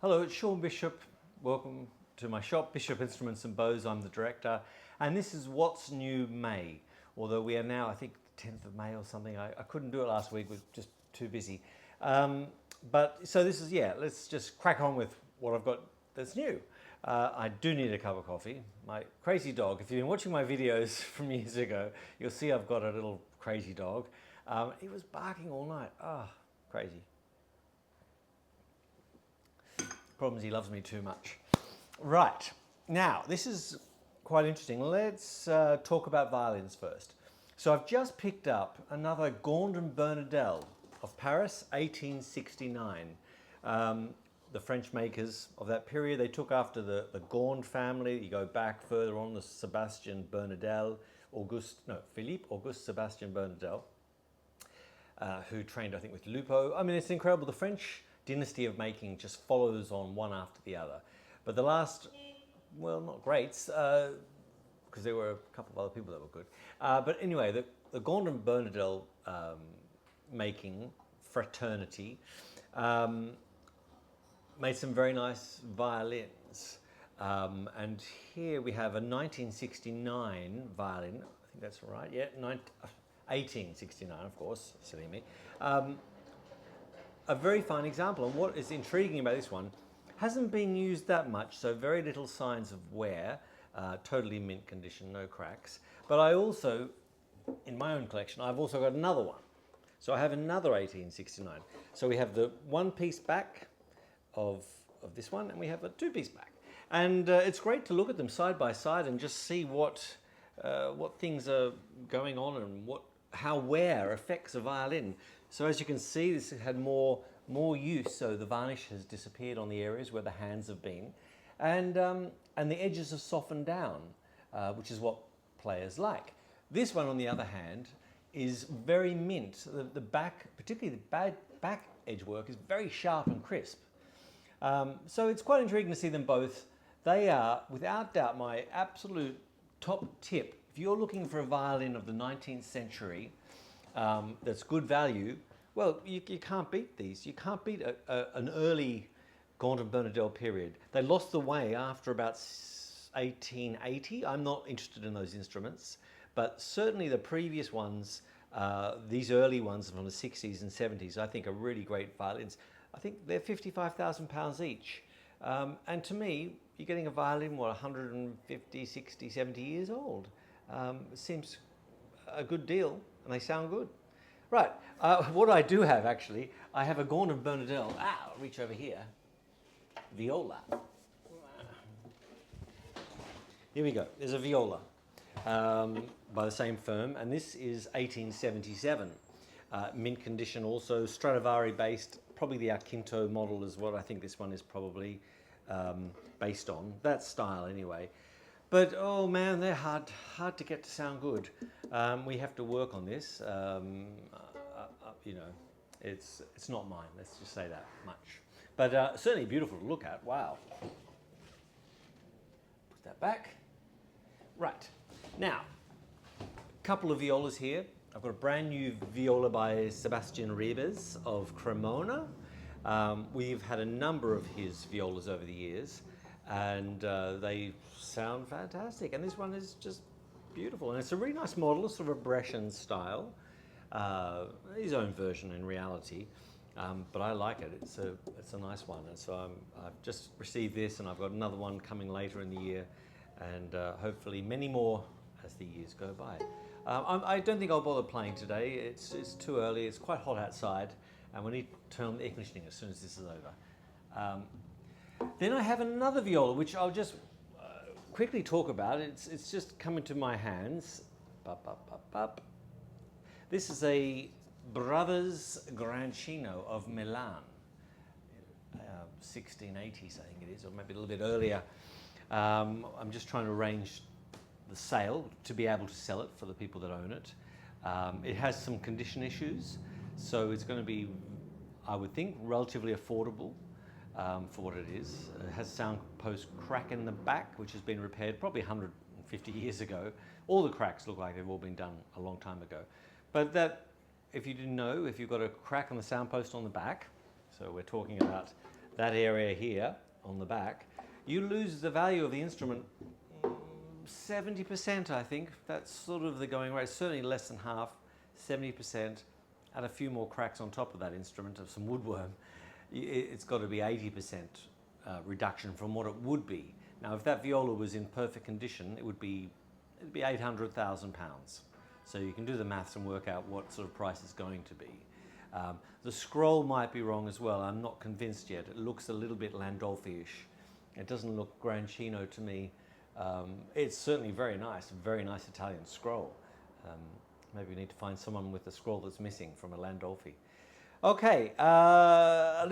Hello, it's Sean Bishop. Welcome to my shop, Bishop Instruments and Bows. I'm the director, and this is What's New May. Although we are now, I think, the 10th of May or something. I couldn't do it last week, was just too busy. But so this is, let's just crack on with what I've got that's new. I do need a cup of coffee. My crazy dog, if you've been watching my videos from years ago, you'll see I've got a little crazy dog. He was barking all night. Crazy. Problem is he loves me too much. Right, now this is quite interesting. Let's talk about violins first. So I've just picked up another Gand and Bernardel of Paris, 1869. The French makers of that period, they took after the Gand family. You go back further on, the Sebastian Bernardel, Philippe Auguste Sebastian Bernardel, who trained, I think, with Lupo. I mean, it's incredible. The French dynasty of making just follows on one after the other. But the last, well, not greats, because there were a couple of other people that were good. But anyway, the Gand and Bernardel making fraternity made some very nice violins. And here we have a 1969 violin. I think that's right, yeah, 1869, of course, silly me. A very fine example, and what is intriguing about this one, hasn't been used that much, so very little signs of wear, totally mint condition, no cracks. But I also, in my own collection, I've also got another one. So I have another 1869. So we have the one-piece back of this one, and we have a two-piece back. And it's great to look at them side by side and just see what things are going on and how wear affects a violin. So as you can see, this had more use, so the varnish has disappeared on the areas where the hands have been, and the edges have softened down, which is what players like. This one, on the other hand, is very mint. The back, particularly the back edge work, is very sharp and crisp. So it's quite intriguing to see them both. They are, without doubt, my absolute top tip. If you're looking for a violin of the 19th century, that's good value, well, you can't beat these. You can't beat an early Gand and Bernardel period. They lost the way after about 1880. I'm not interested in those instruments, but certainly the previous ones, these early ones from the 60s and 70s, I think are really great violins. I think they're £55,000 each. And to me, you're getting a violin, 150, 60, 70 years old. It seems a good deal, and they sound good. Right, what I do have actually, I have a Gand and Bernardel, I'll reach over here, Viola. Here we go, there's a Viola by the same firm, and this is 1877. Mint condition also, Stradivari based, probably the Arquinto model is what I think this one is probably based on, that style anyway. But oh man, they're hard to get to sound good. We have to work on this. You know, it's not mine. Let's just say that much. But certainly beautiful to look at. Wow. Put that back. Right. Now, a couple of violas here. I've got a brand new viola by Sebastian of Cremona. We've had a number of his violas over the years, and they sound fantastic. And this one is just beautiful, and it's a really nice model, sort of a Brescian style, his own version in reality, but I like it. It's a nice one, and so I've just received this, and I've got another one coming later in the year, and hopefully many more as the years go by. I don't think I'll bother playing today. It's too early. It's quite hot outside, and we need to turn on the air conditioning as soon as this is over. Then I have another viola, which I'll just quickly talk about. It's just come into my hands. This is a Brothers Grancino of Milan, 1680s I think it is, or maybe a little bit earlier. I'm just trying to arrange the sale to be able to sell it for the people that own it. It has some condition issues, so it's going to be, I would think, relatively affordable for what it is. It has a sound post crack in the back, which has been repaired probably 150 years ago. All the cracks look like they've all been done a long time ago. But that, if you didn't know, if you've got a crack on the sound post on the back, so we're talking about that area here on the back, you lose the value of the instrument 70%, I think. That's sort of the going rate. Certainly less than half, 70%. Add a few more cracks on top of that instrument of some woodworm. It's got to be 80% reduction from what it would be. Now, if that viola was in perfect condition, it'd be £800,000. So you can do the maths and work out what sort of price it's going to be. The scroll might be wrong as well. I'm not convinced yet. It looks a little bit Landolfi-ish. It doesn't look Grancino to me. It's certainly very nice Italian scroll. Maybe we need to find someone with a scroll that's missing from a Landolfi. Okay, a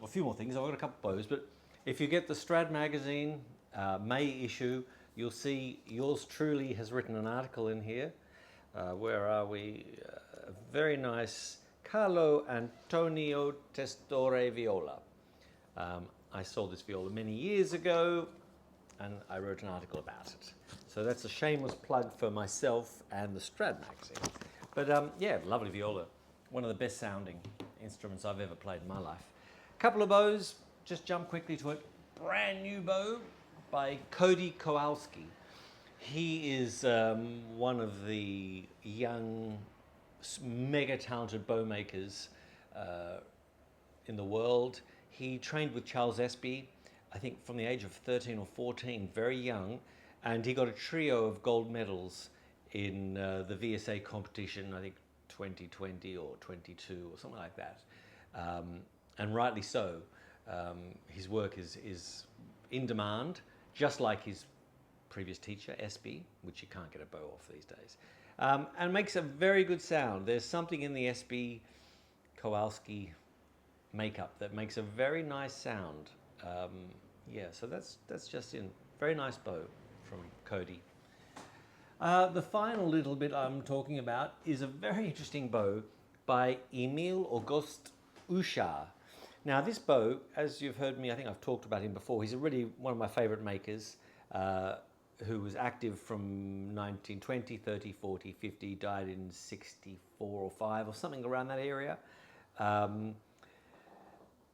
few more things. I've got a couple of bows, but if you get the Strad Magazine May issue, you'll see yours truly has written an article in here. Where are we? Very nice Carlo Antonio Testore viola. I saw this viola many years ago, and I wrote an article about it. So that's a shameless plug for myself and the Strad Magazine. But yeah, lovely viola. One of the best sounding instruments I've ever played in my life. A couple of bows, just jump quickly to it. Brand new bow by Cody Kowalski. He is one of the young, mega talented bow makers in the world. He trained with Charles Espy, I think from the age of 13 or 14, very young, and he got a trio of gold medals in the VSA competition, I think 2020 or 22 or something like that. And rightly so. His work is in demand, just like his previous teacher, Espy, which you can't get a bow off these days. And makes a very good sound. There's something in the Espy Kowalski makeup that makes a very nice sound. Yeah, so that's just in. Very nice bow from Cody. The final little bit I'm talking about is a very interesting bow by Emil August Usha. Now this bow, as you've heard me, I think I've talked about him before, he's really one of my favorite makers who was active from 1920, 30, 40, 50, died in 64 or 5 or something around that area.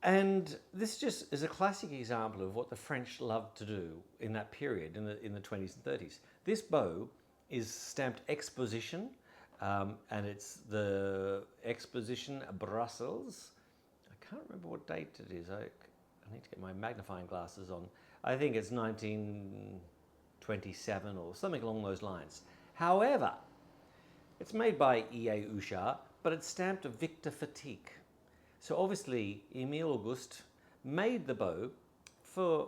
And this just is a classic example of what the French loved to do in that period, in the 20s and 30s. This bow is stamped Exposition, and it's the Exposition Brussels. I can't remember what date it is. I need to get my magnifying glasses on. I think it's 1927 or something along those lines. However, it's made by E.A. Ouchard, but it's stamped a Victor Fatigue. So obviously, Emil August made the bow for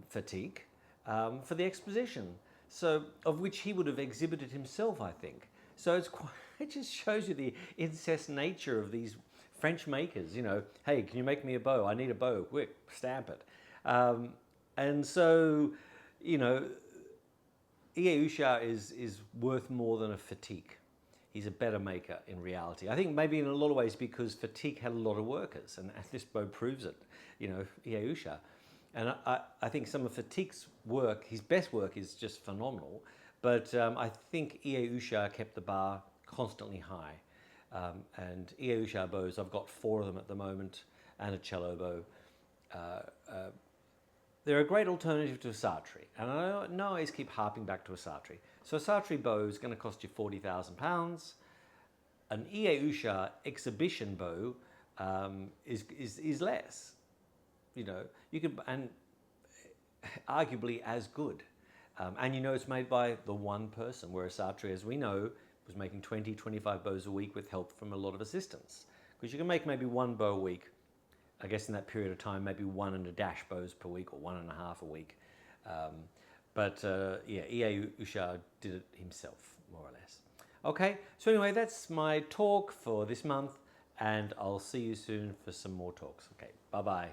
Fatigue, for the Exposition, so of which he would have exhibited himself, I think. So it just shows you the incest nature of these French makers. You know, hey, can you make me a bow? I need a bow. Quick, stamp it. And so, you know, E.A. Ouchard is worth more than a Fatigue. He's a better maker in reality. I think maybe in a lot of ways because Fatigue had a lot of workers, and this bow proves it, you know, E.A. Ouchard. And I think some of Fatigue's work, his best work is just phenomenal, but I think E.A. Ouchard kept the bar constantly high. And E.A. Ouchard bows, I've got 4 of them at the moment, and a cello bow. They're a great alternative to a Sartre, and I know I always keep harping back to a Sartre. So a Sartre bow is going to cost you £40,000. An E.A. Ouchard exhibition bow is less. You know, you could, and arguably as good. And you know it's made by the one person, whereas Sartre, as we know, was making 20, 25 bows a week with help from a lot of assistants. Because you can make maybe 1 bow a week. I guess in that period of time, maybe 1 and a dash bows per week, or 1.5 a week. Yeah, E.A. Ouchard did it himself, more or less. Okay, so anyway, that's my talk for this month, and I'll see you soon for some more talks. Okay, bye-bye.